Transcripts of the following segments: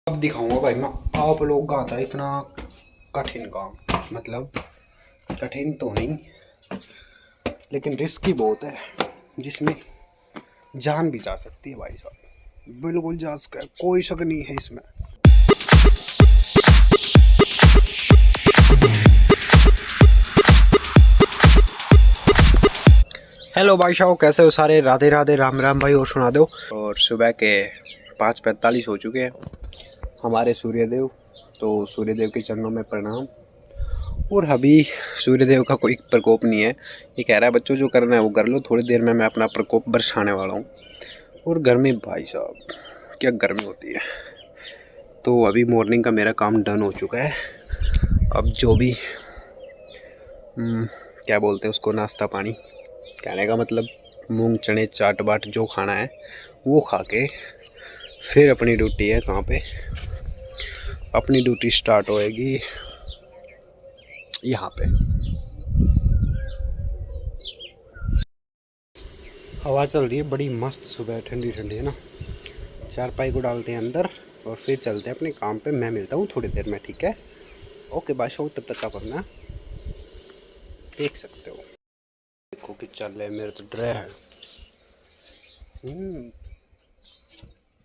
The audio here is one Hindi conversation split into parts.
अब दिखाऊंगा भाई मैं आप लोग का आता है इतना कठिन काम। मतलब कठिन तो नहीं लेकिन रिस्की बहुत है, जिसमें जान भी जा सकती है भाई साहब। बिल्कुल जा सकता है, कोई शक नहीं है इसमें। हेलो भाई साहब, कैसे हो सारे? राधे राधे, राम राम भाई, और सुना दो। और सुबह के 5:45 हो चुके हैं हमारे सूर्यदेव। तो सूर्यदेव के चरणों में प्रणाम। और अभी सूर्यदेव का कोई प्रकोप नहीं है, ये कह रहा है बच्चों जो करना है वो कर लो, थोड़ी देर में मैं अपना प्रकोप बरसाने वाला हूँ। और गर्मी भाई साहब क्या गर्मी होती है। तो अभी मॉर्निंग का मेरा काम डन हो चुका है। अब जो भी क्या बोलते हैं उसको, नाश्ता पानी, कहने का मतलब मूंग चने चाट बाट जो खाना है वो खा के फिर अपनी ड्यूटी है कहाँ पे, अपनी ड्यूटी स्टार्ट होएगी यहाँ पे। हवा चल रही है बड़ी मस्त, सुबह ठंडी ठंडी है ना। चारपाई को डालते हैं अंदर और फिर चलते हैं अपने काम पे। मैं मिलता हूँ थोड़ी देर में, ठीक है? ओके बाय शाह, तब तक आप अपना देख सकते हो। देखो कि चल रहे मेरे तो ड्रे है।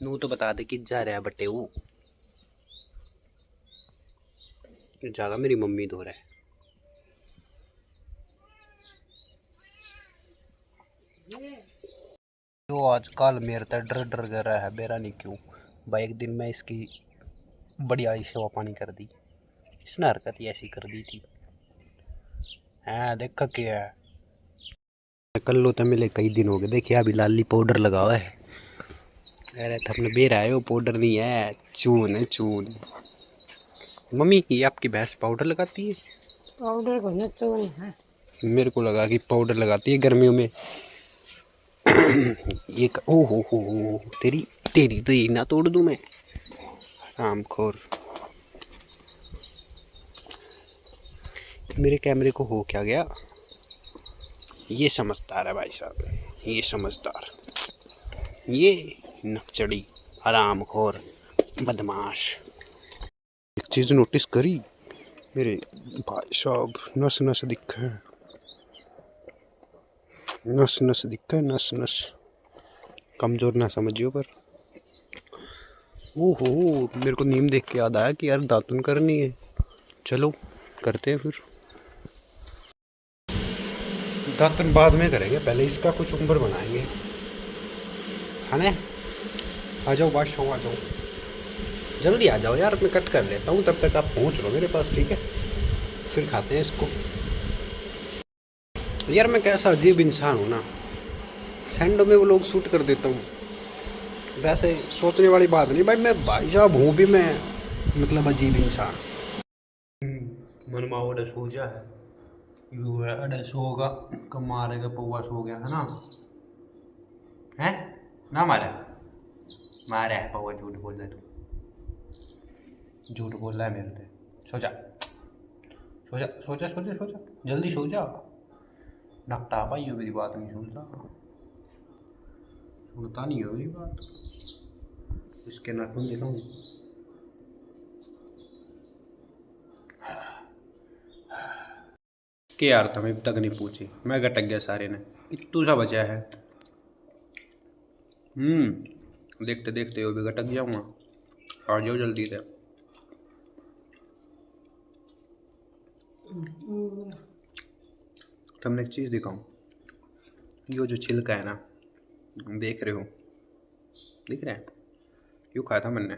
नू तो बता दे कि जा रहा है बटे वो जागा मेरी मम्मी धो रहा है। जो आजकल मेरे तो डर डर कर रहा है, बेरा नहीं क्यों भाई। एक दिन मैं इसकी बढ़िया सेवा पानी कर दी, इसने हरकत ही ऐसी कर दी थी। हाँ देखा क्या है, कल लो तो मिले कई दिन हो गए। देखिए अभी लाली पाउडर लगा हुआ है। अरे थपने बेर आए हो, पाउडर नहीं है, चून है चून। मम्मी ये आपकी भैंस पाउडर लगाती है? पाउडर को न चून है। मेरे को लगा कि पाउडर लगाती है गर्मियों में। ये ओ हो तेरी तेरी तो ये ना तोड़ दूं मैं, रामखोर। मेरे कैमरे को हो क्या गया? ये समझदार है भाई साहब, ये समझदार, ये नकचड़ी हरामखोर बदमाश। एक चीज़ नोटिस करी मेरे भाई साहब, नस नस दिखा है, नस नस दिखा है, नस नस। कमज़ोर ना समझियो पर ओहो, मेरे को नीम देख के याद आया कि यार दातुन करनी है। चलो करते हैं फिर। दातुन बाद में करेंगे, पहले इसका कुछ उम्र बनाएंगे। खाने आ जाओ बादशाह, आ जाओ जल्दी आ जाओ यार, मैं कट कर लेता हूँ, तब तक आप पहुँच लो मेरे पास, ठीक है? फिर खाते हैं इसको। यार मैं कैसा अजीब इंसान हूँ ना, सैंडो में वो लोग शूट कर देता हूँ। वैसे सोचने वाली बात नहीं भाई, मैं भाई साहब हूँ भी मैं, मतलब अजीब इंसान। मनमाओ अडे सो जा है, यू अडे सोगा कमारेगा पौवा सो गया है ना, है ना? मारे मारे पौवा, झूठ बोल रहा है तू, झूठ बोल रहा है मेरे से। सो जा सो जा सो जा सो जा सो जा, जल्दी सो जा। नकटा भाई मेरी बात नहीं सुनता, सुनता नहीं हो मेरी बात। इसके नाखून दिखाऊं? के यार तुम अब तक नहीं पूछी, मैं गटक गया सारे ने, इतू सा बचा है। देखते देखते हो भी गटक जाऊंगा। आ जाओ जल्दी से। तुमने एक चीज़ दिखाऊं, यो जो छिलका है ना, देख रहे हो, दिख रहा है? यूँ खाया था मैंने।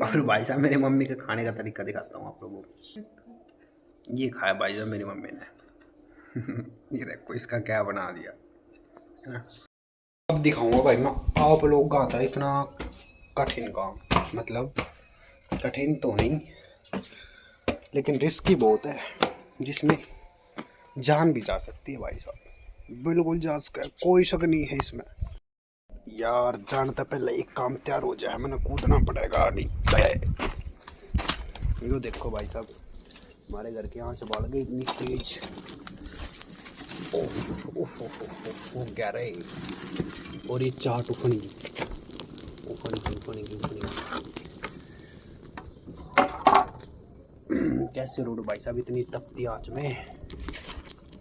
और भाई साहब मेरी मम्मी के खाने का तरीका दिखाता हूँ आप लोगों को। ये खाया भाई साहब मेरी मम्मी ने। ये देखो इसका क्या बना दिया है ना। अब दिखाऊंगा भाई मैं आप लोगों का आता है इतना कठिन काम। मतलब कठिन तो नहीं लेकिन रिस्की बहुत है, जिसमें जान भी जा सकती है भाई साहब। बिल्कुल जा सकता है, कोई शक नहीं है इसमें। यार जानता पहले एक काम तैयार हो जाए, मैंने कूदना पड़ेगा नहीं। यो देखो भाई साहब, हमारे घर के यहाँ से बाल गई इतनी तेज। ओह क्या रहे। और ये चाट उफनी, कैसे रोड भाई साहब इतनी तपती आंच में।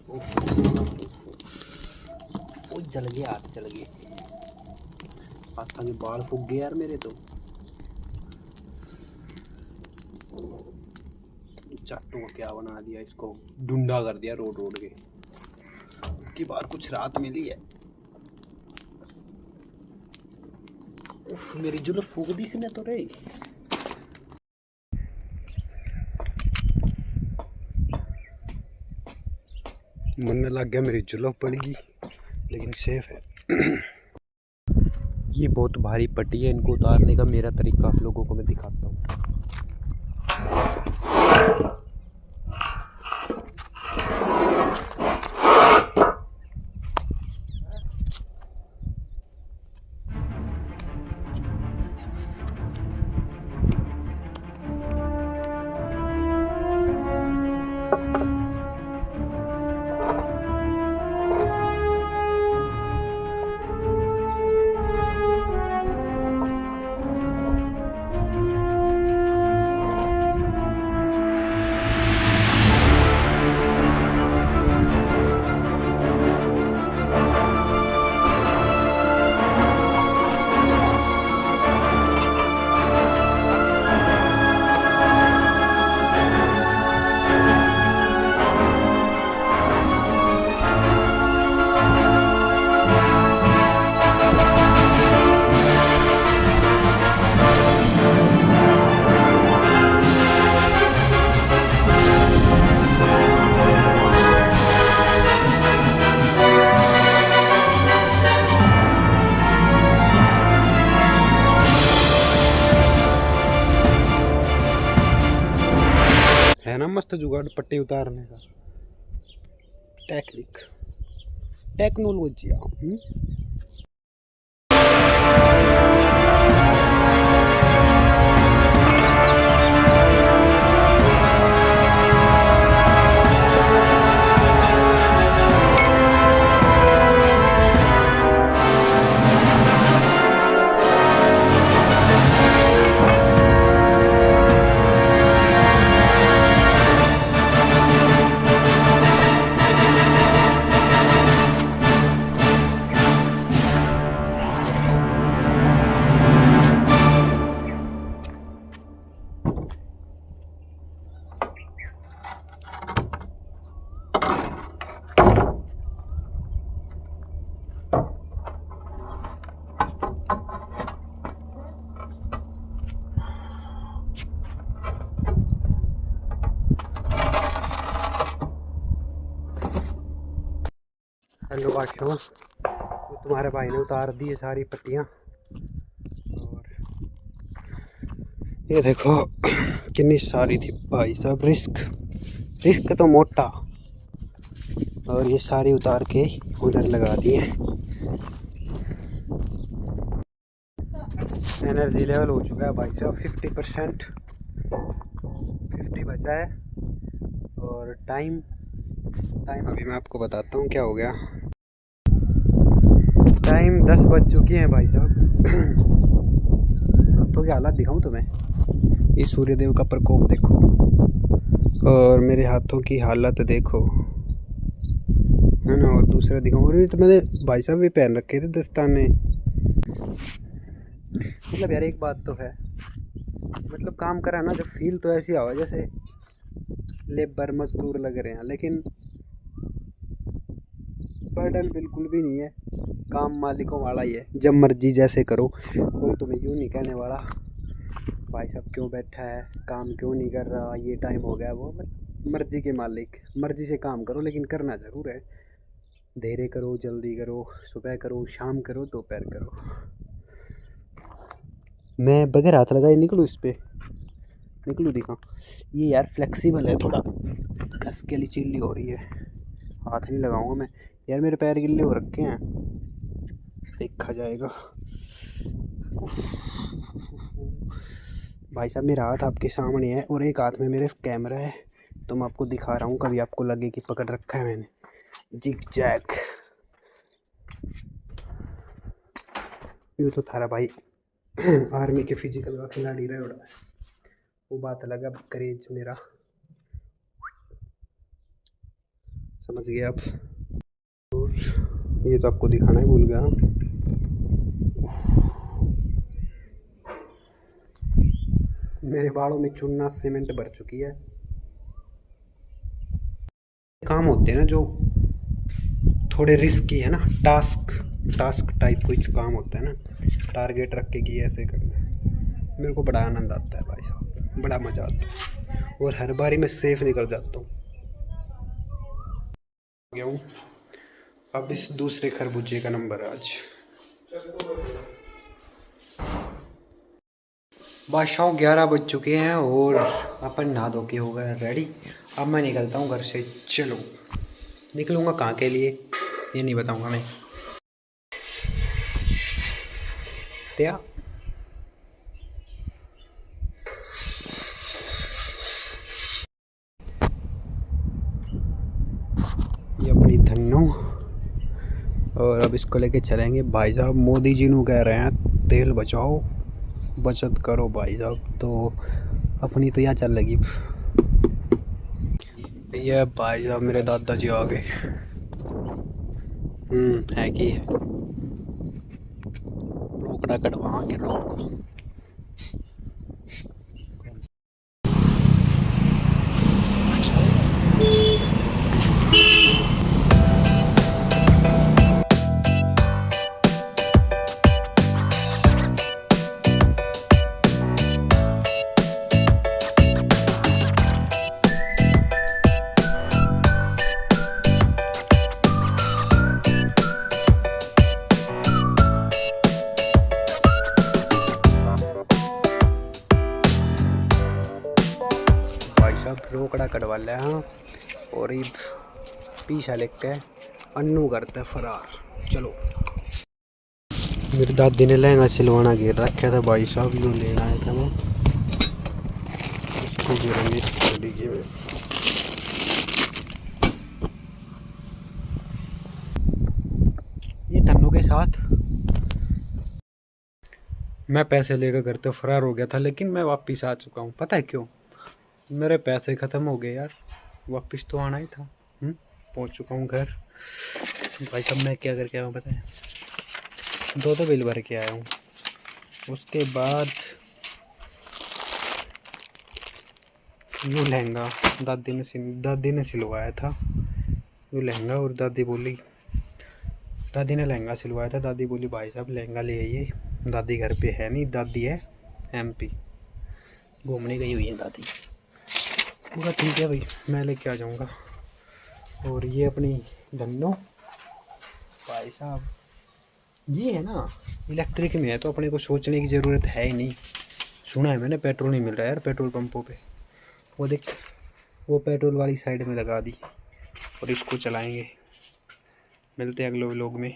ओ जल गया, हाथ जल गए, हाथों के बाल फूक गए यार मेरे तो। चाटू को क्या बना दिया, इसको ढूंढा कर दिया रोड रोड के। की बार कुछ राहत मिली है। उफ, मेरी जुल्फ फूक दी इसने तो रे। मन लग गया मेरी जुल्फ पड़ गई, लेकिन सेफ है। ये बहुत भारी पट्टी है, इनको उतारने का मेरा तरीका आप लोगों को मैं दिखाता हूँ। है ना मस्त जुगाड़ पट्टी उतारने का। Technique, technology. हेलो बादशाह, तो तुम्हारे भाई ने उतार दी है सारी पट्टियाँ। और ये देखो कितनी सारी थी भाई साहब। रिस्क तो मोटा। और ये सारी उतार के उधर लगा दी है। एनर्जी लेवल हो चुका है भाई साहब 50%, 50 बचा है। और टाइम अभी मैं आपको बताता हूँ क्या हो गया। टाइम 10 बज चुकी हैं भाई साहब। हाथों की हालत दिखाऊं तुम्हें, इस सूर्यदेव का प्रकोप देखो और मेरे हाथों की हालत देखो, है ना। और दूसरा दिखाऊं, और ये तो मैंने भाई साहब भी पहन रखे थे दस्ताने। मतलब यार एक बात तो है, मतलब काम करा ना, जब फील तो ऐसी आवा जैसे लेबर मजदूर लग रहे हैं, लेकिन बर्डन बिल्कुल भी नहीं है। काम मालिकों वाला ही है, जब मर्जी जैसे करो। कोई तुम्हें यूँ नहीं कहने वाला भाई साहब क्यों बैठा है, काम क्यों नहीं कर रहा, ये टाइम हो गया वो। मर्जी के मालिक, मर्जी से काम करो, लेकिन करना ज़रूर है। देरे करो, जल्दी करो, सुबह करो, शाम करो, दोपहर करो। मैं बगैर हाथ लगाए निकलूँ इस पर, निकलूँ दिखा। ये यार फ्लेक्सिबल है थोड़ा, कस के लिए चिल्ली हो रही है। हाथ नहीं लगाऊंगा मैं यार, मेरे पैर गिल्ले हो रखे हैं, देखा जाएगा। भाई साहब मेरा हाथ आपके सामने है और एक हाथ में मेरे कैमरा है, तो मैं आपको दिखा रहा हूँ, कभी आपको लगे कि पकड़ रखा है मैंने। जिग जैग, ये तो थारा भाई आर्मी के फिजिकल का खिलाड़ी रहे उड़ा, वो बात अलग है। अब करेज मेरा समझ गया आप। और ये तो आपको दिखाना ही भूल गया। मेरे बालों में चूना सीमेंट भर चुकी है। काम होते हैं ना जो थोड़े रिस्की है ना, टास्क टाइप कुछ काम होता है ना, टारगेट रख के कि ऐसे करना है, मेरे को बड़ा आनंद आता है भाई साहब, बड़ा मज़ा आता है और हर बारी मैं सेफ निकल जाता हूँ। गया हूँ अब इस दूसरे खरबूजे का नंबर है आज। बादशाह 11 बज चुके हैं और अपन नहा धो के हो गए रेडी। अब मैं निकलता हूँ घर से। चलो निकलूँगा कहाँ के लिए ये नहीं बताऊँगा मैं। क्या ये अपनी धन्नो, और अब इसको लेके चलेंगे। भाई साहब मोदी जी नू कह रहे हैं तेल बचाओ, बचत करो भाई साहब, तो अपनी तो यहाँ चल लगी। ये भाई साहब मेरे दादाजी आ गए। है कि है रोकड़ा कटवा के रोकड़ा। सब रोकड़ा कटवा लिया हाँ, और ये पीछा लेके के अन्नू करते फरार। चलो मेरी दादी ने लहंगा सिलवाना गिर रखा था भाई साहब, जो लेना आया था मैं उसको गिरेंगे में। ये तन्नू के साथ मैं पैसे लेकर घर तो फरार हो गया था, लेकिन मैं वापस आ चुका हूँ। पता है क्यों? मेरे पैसे ख़त्म हो गए यार, वापस तो आना ही था। पहुँच चुका हूँ घर। भाई साहब मैं क्या करके आया हूँ पता है? दो बिल भर के आया हूँ। उसके बाद यूँ लहंगा दादी ने सिलवाया था यूँ लहंगा, और दादी ने लहंगा सिलवाया था। दादी बोली भाई साहब लहंगा ले आइए, दादी घर पे है नहीं, दादी है MP, घूमने गई हुई है दादी। बोला ठीक है भाई मैं लेके आ जाऊँगा। और ये अपनी धन्नो भाई साहब, ये है ना इलेक्ट्रिक में है तो अपने को सोचने की ज़रूरत है ही नहीं। सुना है मैंने पेट्रोल नहीं मिल रहा है यार पेट्रोल पंपों पे। वो देख वो पेट्रोल वाली साइड में लगा दी, और इसको चलाएंगे। मिलते हैं अगले व्लॉग में।